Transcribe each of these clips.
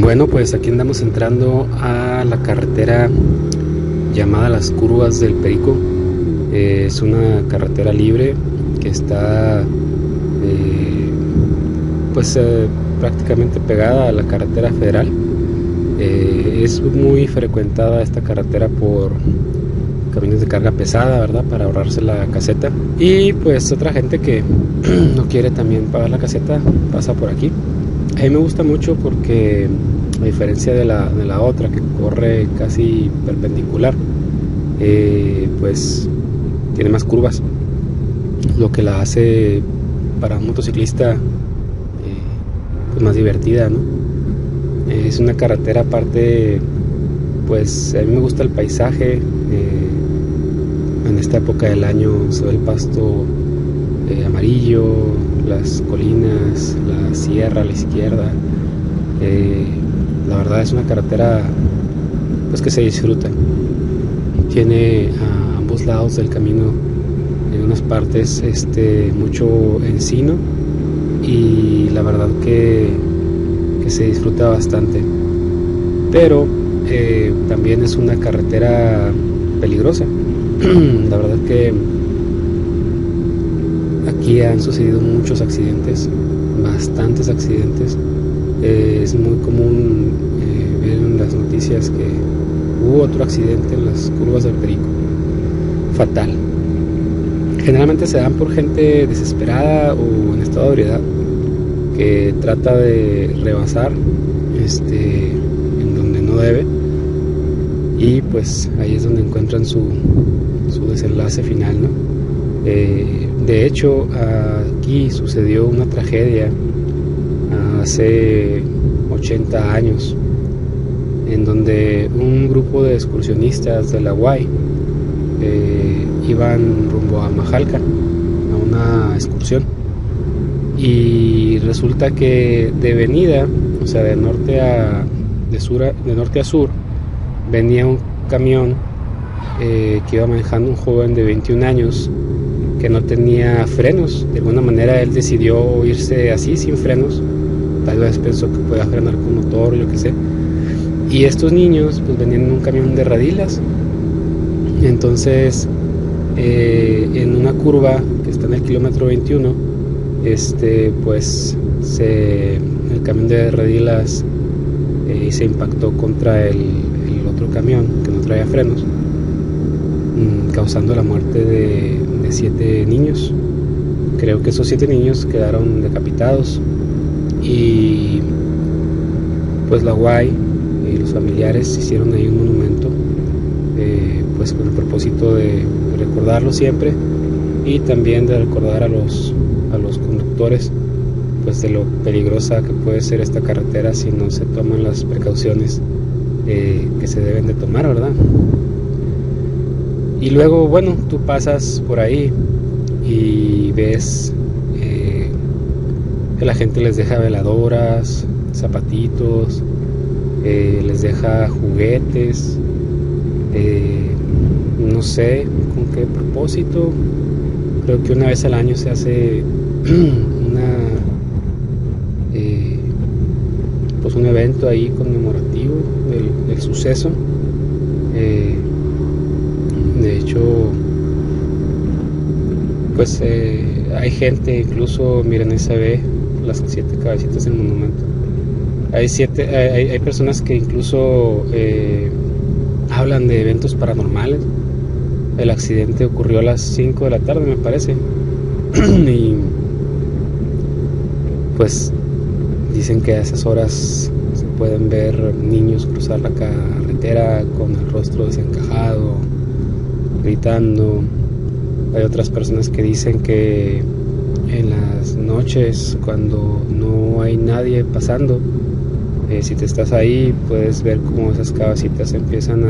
Bueno, pues aquí andamos entrando a la carretera llamada Las Curvas del Perico. Es una carretera libre que está prácticamente pegada a la carretera federal. Es muy frecuentada esta carretera por camiones de carga pesada, ¿verdad? Para ahorrarse la caseta. Y pues otra gente que no quiere también pagar la caseta pasa por aquí. A mí me gusta mucho porque, a diferencia de la otra que corre casi perpendicular, pues tiene más curvas, lo que la hace para un motociclista pues más divertida, ¿no? Es una carretera aparte, pues a mí me gusta el paisaje. En esta época del año se ve el pasto amarillo, las colinas, la sierra a la izquierda. La verdad es una carretera pues que se disfruta. Tiene a ambos lados del camino, en unas partes mucho encino, y la verdad que se disfruta bastante. Pero también es una carretera peligrosa. La verdad que aquí han sucedido muchos accidentes, bastantes accidentes. Es muy común ver en las noticias que hubo otro accidente en las curvas del Perico, fatal. Generalmente se dan por gente desesperada o en estado de ebriedad que trata de rebasar en donde no debe, y pues ahí es donde encuentran su desenlace final, ¿no? De hecho, aquí sucedió una tragedia hace 80 años, en donde un grupo de excursionistas de la UAI iban rumbo a Majalca a una excursión, y resulta que de venida, o sea, de norte a sur, venía un camión que iba manejando un joven de 21 años que no tenía frenos. De alguna manera él decidió irse así, sin frenos. Tal vez pensó que podía frenar con motor, yo qué sé. Y estos niños pues venían en un camión de radilas. Entonces en una curva que está en el kilómetro 21, el camión de radilas se impactó contra el otro camión que no traía frenos, causando la muerte de 7 niños. Creo que esos 7 niños quedaron decapitados, y pues la UAI y los familiares hicieron ahí un monumento, pues con el propósito de recordarlo siempre, y también de recordar a los conductores pues de lo peligrosa que puede ser esta carretera si no se toman las precauciones que se deben de tomar, ¿verdad? Y luego, bueno, tú pasas por ahí y ves que la gente les deja veladoras, zapatitos, les deja juguetes, no sé con qué propósito. Creo que una vez al año se hace un evento ahí conmemorativo del suceso. De hecho, pues hay gente, incluso miren, se ve las 7 cabecitas del monumento. Hay personas que incluso hablan de eventos paranormales. El accidente ocurrió a las 5 de la tarde, me parece. Y pues dicen que a esas horas se pueden ver niños cruzar la carretera con el rostro desencajado, gritando. Hay otras personas que dicen que en las noches, cuando no hay nadie pasando, si te estás ahí, puedes ver cómo esas cabecitas empiezan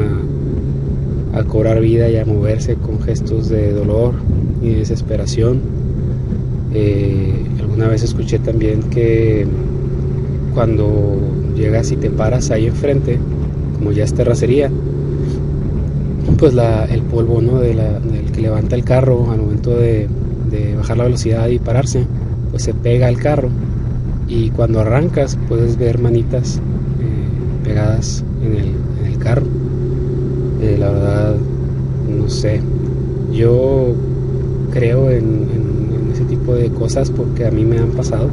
a cobrar vida y a moverse con gestos de dolor y desesperación. Alguna vez escuché también que cuando llegas y te paras ahí enfrente, como ya es terracería, pues el polvo, ¿no? del que levanta el carro al momento de bajar la velocidad y pararse, pues se pega al carro, y cuando arrancas puedes ver manitas pegadas en el carro. La verdad, no sé, yo creo en ese tipo de cosas porque a mí me han pasado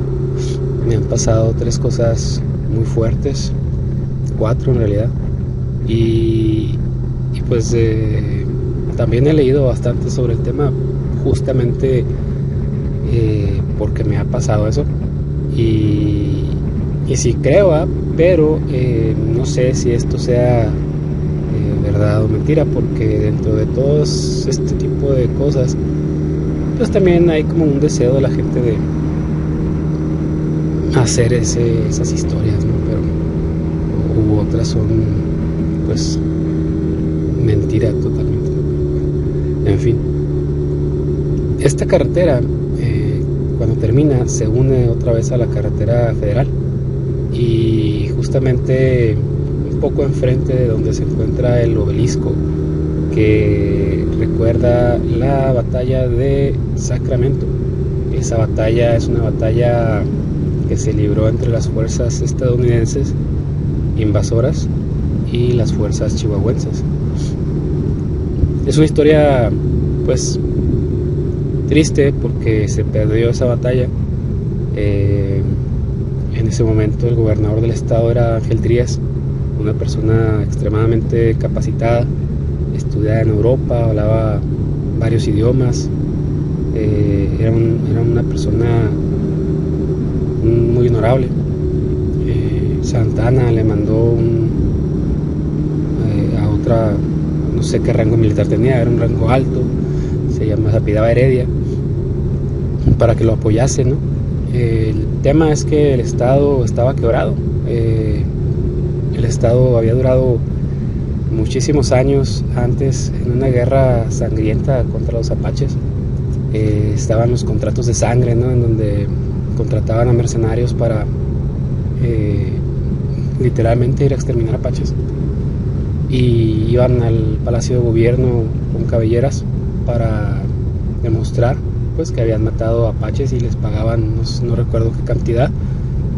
3 cosas muy fuertes, 4 en realidad, y pues también he leído bastante sobre el tema justamente porque me ha pasado eso, y sí creo, pero no sé si esto sea verdad o mentira, porque dentro de todos este tipo de cosas pues también hay como un deseo de la gente de hacer esas historias, ¿no? Pero otras son pues mentira totalmente, ¿no? En fin, esta carretera cuando termina se une otra vez a la carretera federal, y justamente un poco enfrente de donde se encuentra el obelisco que recuerda la batalla de Sacramento. Esa batalla es una batalla que se libró entre las fuerzas estadounidenses invasoras y las fuerzas chihuahuenses. Es una historia pues triste porque se perdió esa batalla. En ese momento el gobernador del estado era Ángel Trías, una persona extremadamente capacitada, estudiada en Europa, hablaba varios idiomas, era una persona muy honorable. Santa Anna le mandó a otra, no sé qué rango militar tenía, era un rango alto, se apellidaba Heredia, para que lo apoyase, ¿no? El tema es que el estado estaba quebrado. El estado había durado muchísimos años antes en una guerra sangrienta contra los apaches. Estaban los contratos de sangre, ¿no? En donde contrataban a mercenarios para literalmente ir a exterminar apaches, y iban al palacio de gobierno con cabelleras para demostrar pues que habían matado apaches, y les pagaban no recuerdo qué cantidad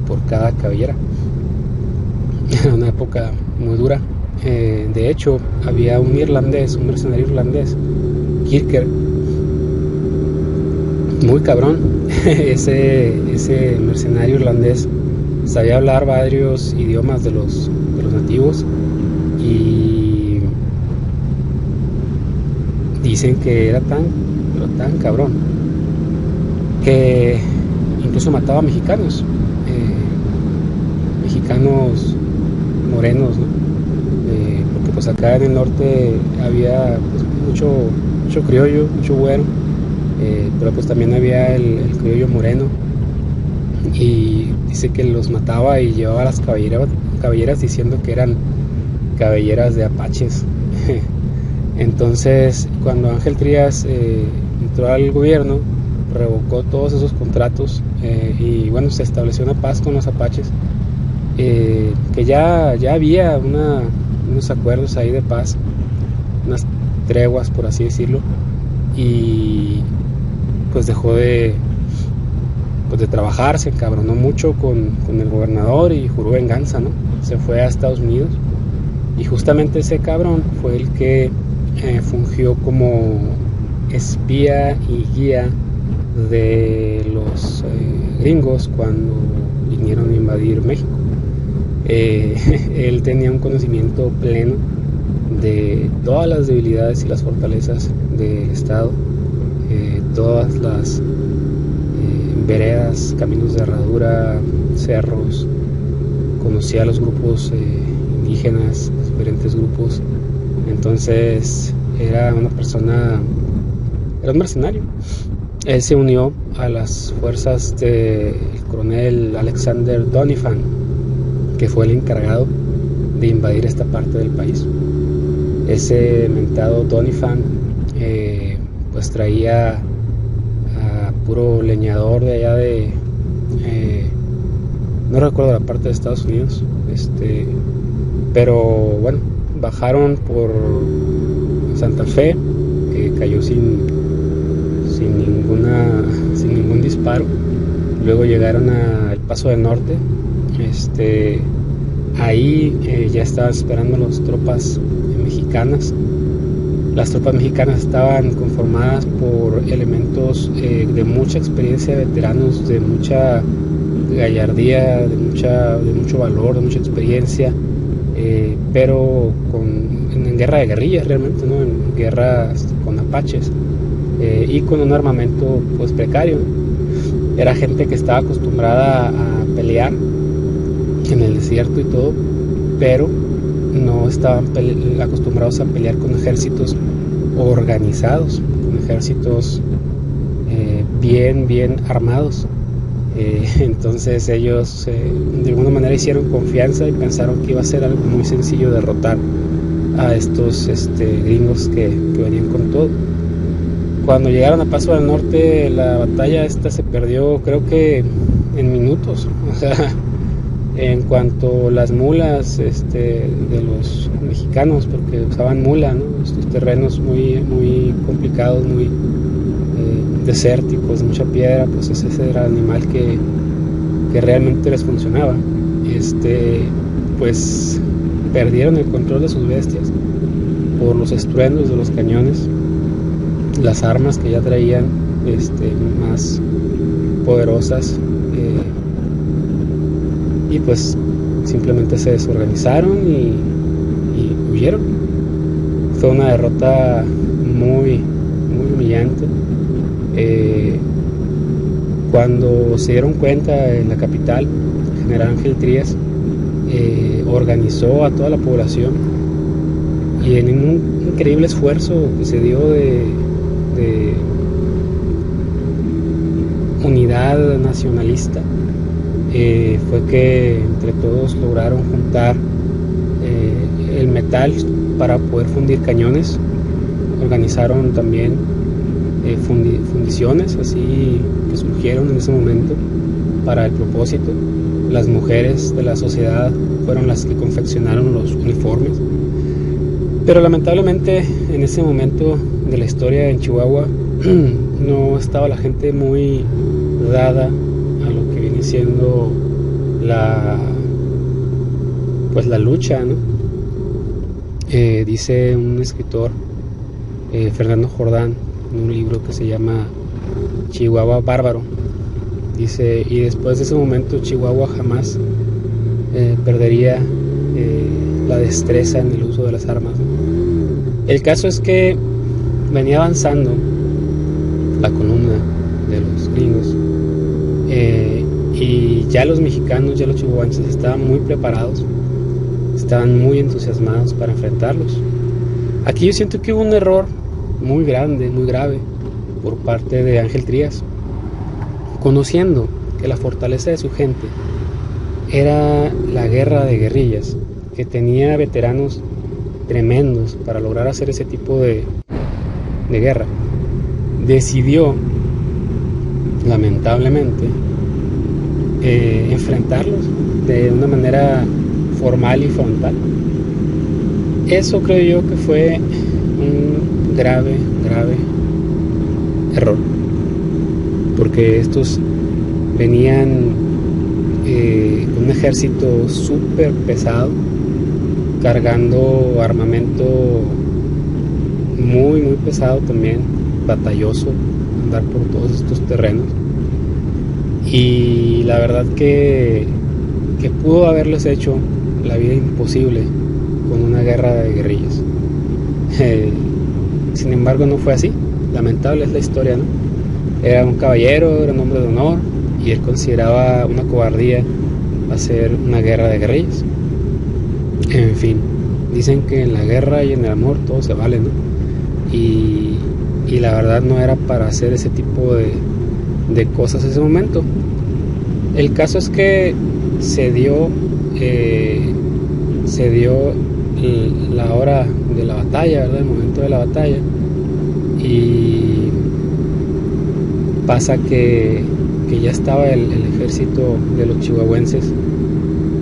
por cada cabellera. Era una época muy dura. De hecho, había un mercenario irlandés, Kirker, muy cabrón. ese mercenario irlandés sabía hablar varios idiomas de los nativos, y dicen que era tan cabrón que incluso mataba a mexicanos morenos, ¿no? Porque pues acá en el norte había pues, mucho criollo, mucho güero, pero pues también había el criollo moreno, y dice que los mataba y llevaba las cabelleras diciendo que eran cabelleras de apaches. Entonces, cuando Ángel Trías entró al gobierno, revocó todos esos contratos, y bueno, se estableció una paz con los apaches, que ya había unos acuerdos ahí de paz, unas treguas, por así decirlo, y pues dejó de trabajar, se encabronó mucho con el gobernador y juró venganza, ¿no? Se fue a Estados Unidos, y justamente ese cabrón fue el que fungió como espía y guía de los gringos cuando vinieron a invadir México. Él tenía un conocimiento pleno de todas las debilidades y las fortalezas del estado, todas las veredas, caminos de herradura, cerros. Conocía a los grupos indígenas, los diferentes grupos. Entonces era un mercenario. Él se unió a las fuerzas del coronel Alexander Doniphan, que fue el encargado de invadir esta parte del país. Ese mentado Doniphan pues traía a puro leñador de allá de no recuerdo la parte de Estados Unidos, pero bueno, bajaron por Santa Fe, que cayó sin ningún disparo. Luego llegaron a El Paso del Norte, Ahí ya estaban esperando las tropas mexicanas. Las tropas mexicanas estaban conformadas por elementos de mucha experiencia, veteranos de mucha gallardía, de mucho valor, de mucha experiencia, pero en guerra de guerrillas realmente, ¿no? En guerras con apaches, y con un armamento pues precario. Era gente que estaba acostumbrada a pelear en el desierto y todo, pero no estaban acostumbrados a pelear con ejércitos organizados, con ejércitos bien armados. Entonces ellos de alguna manera hicieron confianza y pensaron que iba a ser algo muy sencillo derrotar a estos gringos que venían con todo. Cuando llegaron a Paso del Norte, la batalla esta se perdió, creo que en minutos. O sea, en cuanto las mulas de los mexicanos, porque usaban mula, ¿no? Estos terrenos muy complicados, muy desérticos, mucha piedra, pues ese era el animal que realmente les funcionaba. Pues perdieron el control de sus bestias por los estruendos de los cañones, las armas que ya traían más poderosas, y pues simplemente se desorganizaron y huyeron. Fue una derrota muy humillante. Cuando se dieron cuenta en la capital, el general Ángel Trías organizó a toda la población, y en un increíble esfuerzo que se dio de unidad nacionalista, fue que entre todos lograron juntar el metal para poder fundir cañones. Organizaron también fundiciones así que surgieron en ese momento para el propósito. Las mujeres de la sociedad fueron las que confeccionaron los uniformes. Pero lamentablemente en ese momento de la historia en Chihuahua no estaba la gente muy dada a lo que viene siendo la lucha, ¿no? Dice un escritor, Fernando Jordán, en un libro que se llama Chihuahua Bárbaro, dice: y después de ese momento Chihuahua jamás perdería la destreza en el uso de las armas. El caso es que venía avanzando la columna de los gringos, y ya los mexicanos, ya los chihuahuenses estaban muy preparados, estaban muy entusiasmados para enfrentarlos. Aquí yo siento que hubo un error muy grande, muy grave por parte de Ángel Trías, conociendo que la fortaleza de su gente era la guerra de guerrillas, que tenía veteranos tremendos para lograr hacer ese tipo de guerra. Decidió, lamentablemente, enfrentarlos de una manera formal y frontal. Eso creo yo que fue un grave error, porque estos venían con un ejército súper pesado, cargando armamento muy pesado también, batalloso, andar por todos estos terrenos. Y la verdad que pudo haberles hecho la vida imposible con una guerra de guerrillas. Sin embargo, no fue así. Lamentable es la historia, ¿no? Era un caballero, era un hombre de honor, y él consideraba una cobardía hacer una guerra de guerrillas. En fin, dicen que en la guerra y en el amor todo se vale, ¿no? Y la verdad no era para hacer ese tipo de cosas en ese momento. El caso es que se dio la hora de la batalla, ¿verdad? El momento de la batalla, y pasa que ya estaba el ejército de los chihuahuenses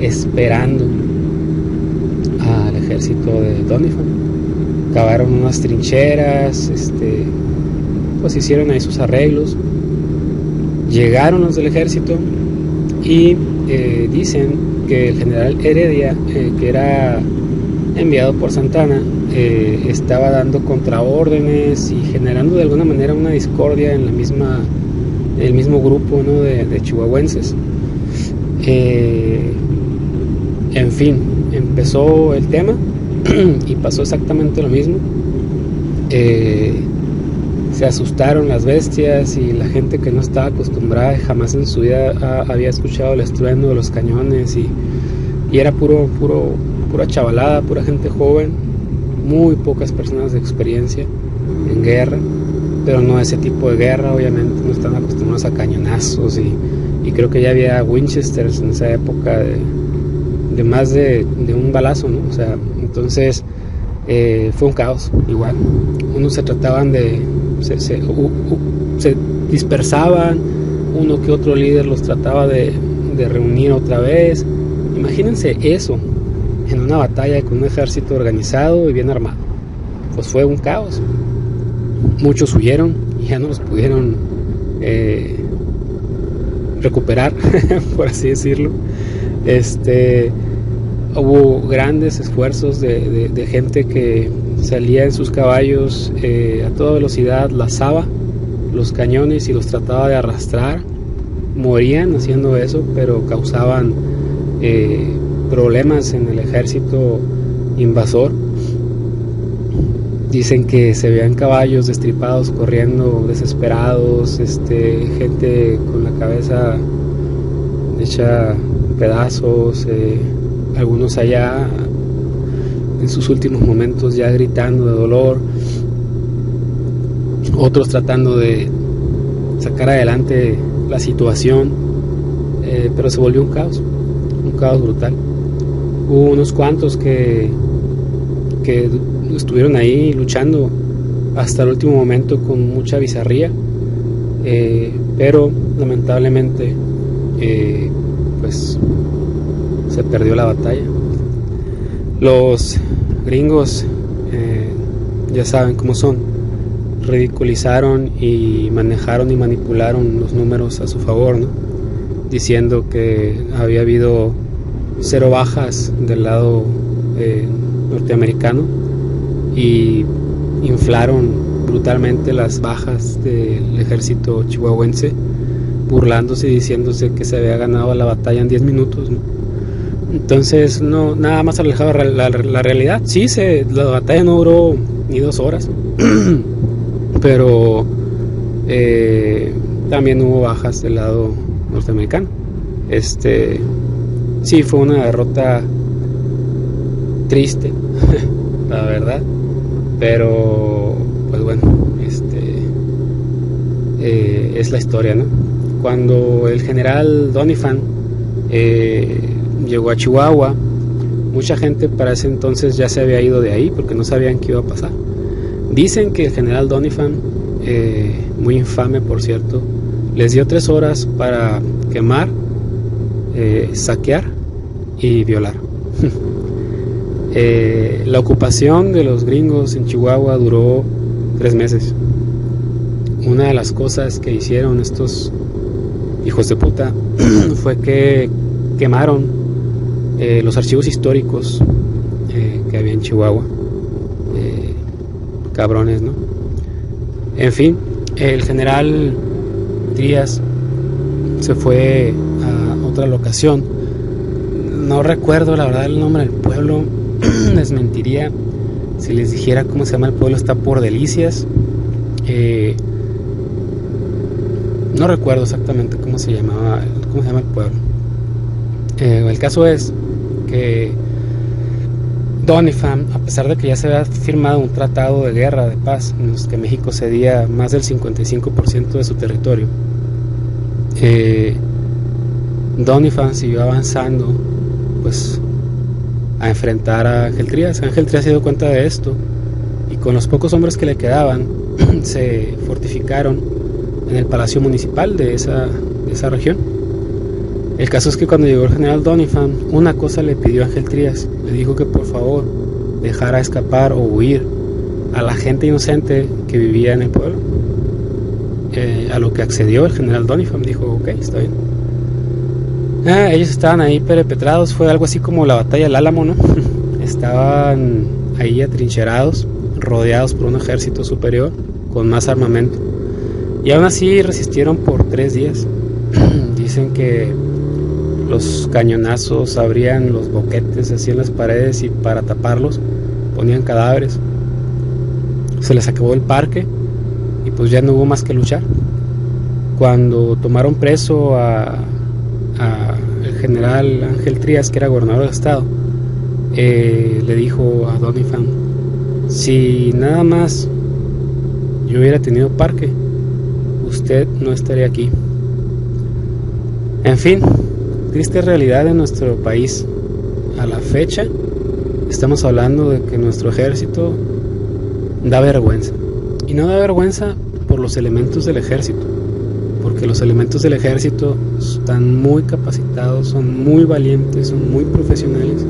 esperando al ejército de Doniphan. Cavaron unas trincheras, pues hicieron ahí sus arreglos. Llegaron los del ejército y dicen que el general Heredia, que era enviado por Santana, estaba dando contraórdenes y generando de alguna manera una discordia en el mismo grupo, ¿no?, de chihuahuenses. En fin, empezó el tema y pasó exactamente lo mismo. Se asustaron las bestias y la gente que no estaba acostumbrada, jamás en su vida había escuchado el estruendo de los cañones, y era pura chavalada, pura gente joven, muy pocas personas de experiencia en guerra, pero no ese tipo de guerra, obviamente no están acostumbrados a cañonazos, y creo que ya había Winchesters en esa época de más de un balazo, ¿no? O sea, entonces fue un caos igual. Unos se trataban se dispersaban, uno que otro líder los trataba de reunir otra vez. Imagínense eso en una batalla con un ejército organizado y bien armado. Pues fue un caos. Muchos huyeron y ya no los pudieron recuperar, por así decirlo. Hubo grandes esfuerzos de gente que salía en sus caballos a toda velocidad, lazaba los cañones y los trataba de arrastrar. Morían haciendo eso, pero causaban problemas en el ejército invasor. Dicen que se veían caballos destripados corriendo desesperados, gente con la cabeza hecha pedazos, algunos allá en sus últimos momentos ya gritando de dolor, otros tratando de sacar adelante la situación, pero se volvió un caos brutal. Hubo unos cuantos que estuvieron ahí luchando hasta el último momento con mucha bizarría, pero lamentablemente pues se perdió la batalla. Los gringos ya saben cómo son, ridiculizaron y manejaron y manipularon los números a su favor, ¿no?, diciendo que había habido 0 bajas del lado norteamericano, y inflaron brutalmente las bajas del ejército chihuahuense, burlándose y diciéndose que se había ganado la batalla en 10 minutos, ¿no? Entonces, no, nada más alejado de la realidad. Sí, la batalla no duró ni 2 horas, pero también hubo bajas del lado norteamericano. Sí, fue una derrota triste, la verdad, pero pues bueno, es la historia, ¿no? Cuando el general Doniphan llegó a Chihuahua, mucha gente para ese entonces ya se había ido de ahí porque no sabían qué iba a pasar. Dicen que el general Doniphan, muy infame por cierto, les dio 3 horas para quemar, saquear y violar. La ocupación de los gringos en Chihuahua duró 3 meses. Una de las cosas que hicieron estos hijos de puta fue que quemaron los archivos históricos que había en Chihuahua. Cabrones, ¿no? En fin, el general Díaz se fue a otra locación. No recuerdo la verdad el nombre del pueblo. Les mentiría si les dijera cómo se llama el pueblo. Está por Delicias. No recuerdo exactamente cómo se llama el pueblo. El caso es que Doniphan, a pesar de que ya se había firmado un tratado de guerra, de paz, en los que México cedía más del 55% de su territorio, Doniphan siguió avanzando pues a enfrentar a Ángel Trías. Ángel Trías se dio cuenta de esto y con los pocos hombres que le quedaban se fortificaron en el palacio municipal de esa región. El caso es que cuando llegó el general Doniphan, una cosa le pidió a Ángel Trías: le dijo que por favor dejara escapar o huir a la gente inocente que vivía en el pueblo. A lo que accedió el general Doniphan, dijo ok, está bien. Ellos estaban ahí perpetrados, fue algo así como la batalla del Álamo, ¿no? Estaban ahí atrincherados, rodeados por un ejército superior con más armamento, y aún así resistieron por 3 días. Dicen que los cañonazos abrían los boquetes así en las paredes, y para taparlos ponían cadáveres. Se les acabó el parque y pues ya no hubo más que luchar. Cuando tomaron preso a el general Ángel Trías, que era gobernador del estado, le dijo a Doniphan: si nada más yo hubiera tenido parque, usted no estaría aquí. En fin, triste realidad de nuestro país. A la fecha estamos hablando de que nuestro ejército da vergüenza, y no da vergüenza por los elementos del ejército, porque los elementos del ejército están muy capacitados, son muy valientes, son muy profesionales,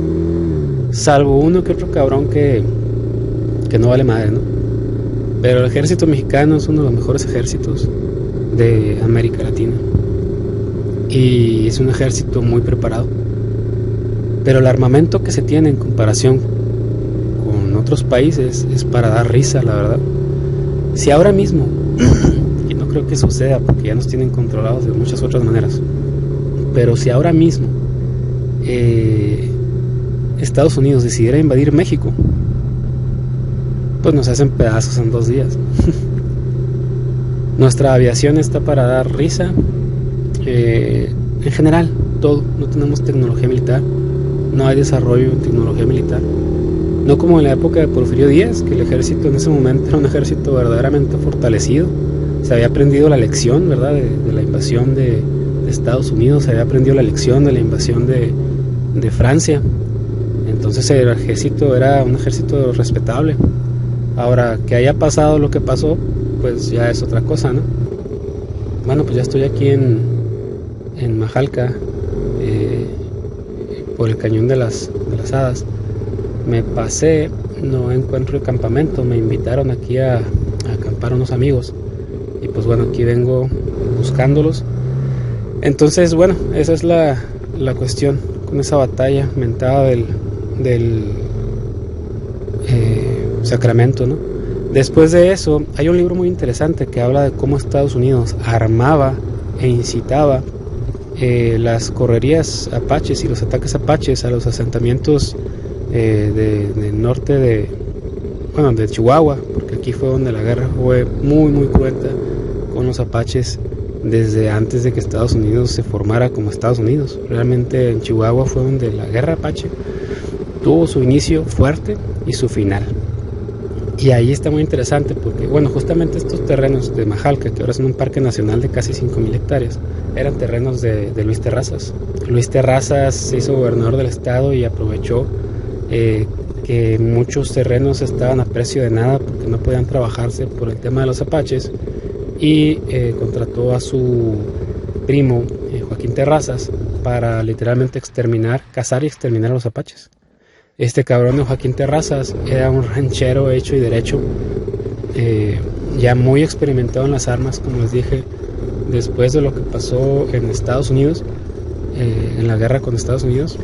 salvo uno que otro cabrón que no vale madre, ¿no? Pero el ejército mexicano es uno de los mejores ejércitos de América Latina, y es un ejército muy preparado. Pero el armamento que se tiene en comparación con otros países es para dar risa, la verdad. Si ahora mismo, y no creo que suceda porque ya nos tienen controlados de muchas otras maneras, pero si ahora mismo Estados Unidos decidiera invadir México, pues nos hacen pedazos en 2 días. Nuestra aviación está para dar risa. En general, todo. No tenemos tecnología militar, no hay desarrollo en tecnología militar. No como en la época de Porfirio Díaz, que el ejército en ese momento era un ejército verdaderamente fortalecido. Se había aprendido la lección, ¿verdad?, de la invasión de Estados Unidos, se había aprendido la lección de la invasión de Francia. Entonces el ejército era un ejército respetable. Ahora, que haya pasado lo que pasó, pues ya es otra cosa, ¿no? Bueno, pues ya estoy aquí en Majalca, por el cañón de las Hadas. Me pasé, no encuentro el campamento, me invitaron aquí a acampar unos amigos, y pues bueno, aquí vengo buscándolos. Entonces, bueno, esa es la cuestión con esa batalla mentada del Sacramento, ¿no? Después de eso, hay un libro muy interesante que habla de cómo Estados Unidos armaba e incitaba las correrías apaches y los ataques apaches a los asentamientos del norte de Chihuahua, porque aquí fue donde la guerra fue muy muy cruenta con los apaches desde antes de que Estados Unidos se formara como Estados Unidos. Realmente en Chihuahua fue donde la guerra apache tuvo su inicio fuerte y su final. Y ahí está muy interesante porque, bueno, justamente estos terrenos de Majalca, que ahora son un parque nacional de casi 5,000 hectáreas, eran terrenos de Luis Terrazas. Luis Terrazas se hizo gobernador del estado y aprovechó que muchos terrenos estaban a precio de nada porque no podían trabajarse por el tema de los apaches, y contrató a su primo Joaquín Terrazas para literalmente cazar y exterminar a los apaches. Este cabrón de Joaquín Terrazas era un ranchero hecho y derecho, ya muy experimentado en las armas, como les dije, después de lo que pasó en Estados Unidos, en la guerra con Estados Unidos.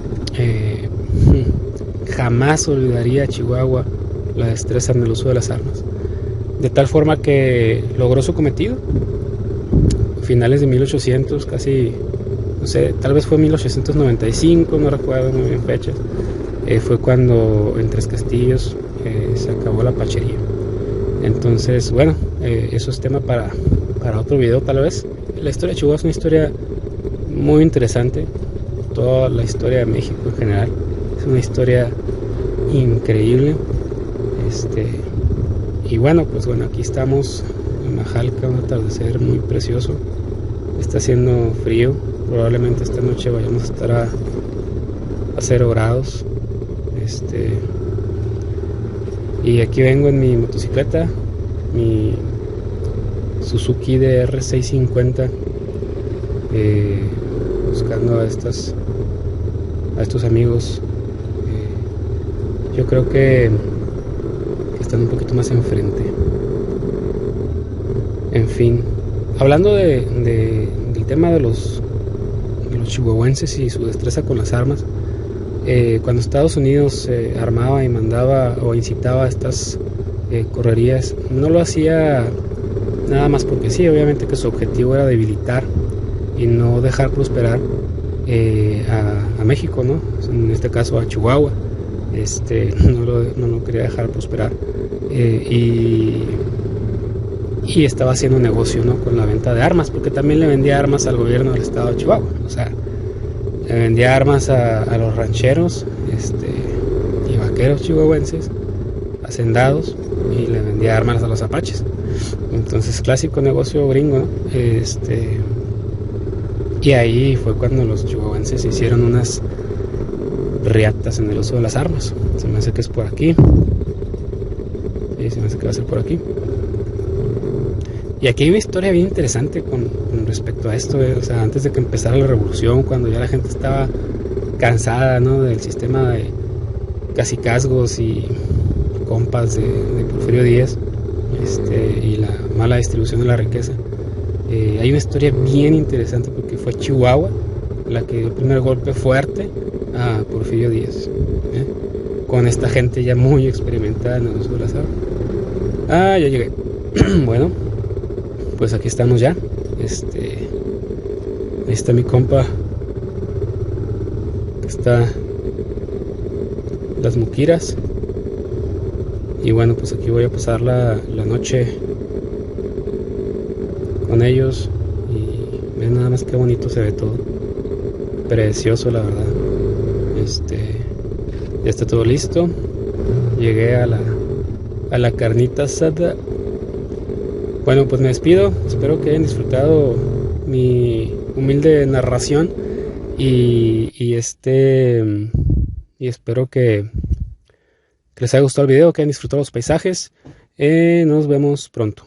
Jamás olvidaría a Chihuahua la destreza en el uso de las armas, de tal forma que logró su cometido. Finales de 1800, casi, no sé, tal vez fue 1895, no recuerdo muy bien fechas. Fue cuando en Tres Castillos se acabó la apachería. Entonces, bueno, eso es tema para otro video tal vez. La historia de Chihuahua es una historia muy interesante. Toda la historia de México en general es una historia increíble. Y bueno, pues bueno, aquí estamos en Majalca, un atardecer muy precioso. Está haciendo frío, probablemente esta noche vayamos a estar a 0 grados. Y aquí vengo en mi motocicleta, mi Suzuki DR650, buscando a estos amigos. Yo creo que están un poquito más enfrente. En fin, hablando del tema de los chihuahuenses y su destreza con las armas. Cuando Estados Unidos armaba y mandaba o incitaba a estas correrías, no lo hacía nada más porque sí, obviamente que su objetivo era debilitar y no dejar prosperar a México, ¿no? En este caso a Chihuahua. No lo quería dejar prosperar, y estaba haciendo negocio, ¿no?, con la venta de armas, porque también le vendía armas al gobierno del estado de Chihuahua. O sea, le vendía armas a los rancheros y vaqueros chihuahuenses, hacendados, y le vendía armas a los apaches. Entonces, clásico negocio gringo, ¿no? Y ahí fue cuando los chihuahuenses hicieron unas riatas en el uso de las armas. Se me hace que es por aquí. Sí, se me hace que va a ser por aquí. Y aquí hay una historia bien interesante con respecto a esto. O sea, antes de que empezara la revolución, cuando ya la gente estaba cansada, ¿no?, del sistema de cacicazgos y compas de Porfirio Díaz, y la mala distribución de la riqueza. Hay una historia bien interesante porque fue Chihuahua la que dio el primer golpe fuerte a Porfirio Díaz, con esta gente ya muy experimentada en el uso de las armas. Ya llegué. Bueno, pues aquí estamos ya. Ahí está mi compa. Está las Muquiras. Y bueno, pues aquí voy a pasar la noche con ellos. Y vean nada más qué bonito se ve todo. Precioso, la verdad. Ya está todo listo. Llegué a la carnita asada. Bueno, pues me despido. Espero que hayan disfrutado mi humilde narración. Y espero que les haya gustado el video, que hayan disfrutado los paisajes. Nos vemos pronto.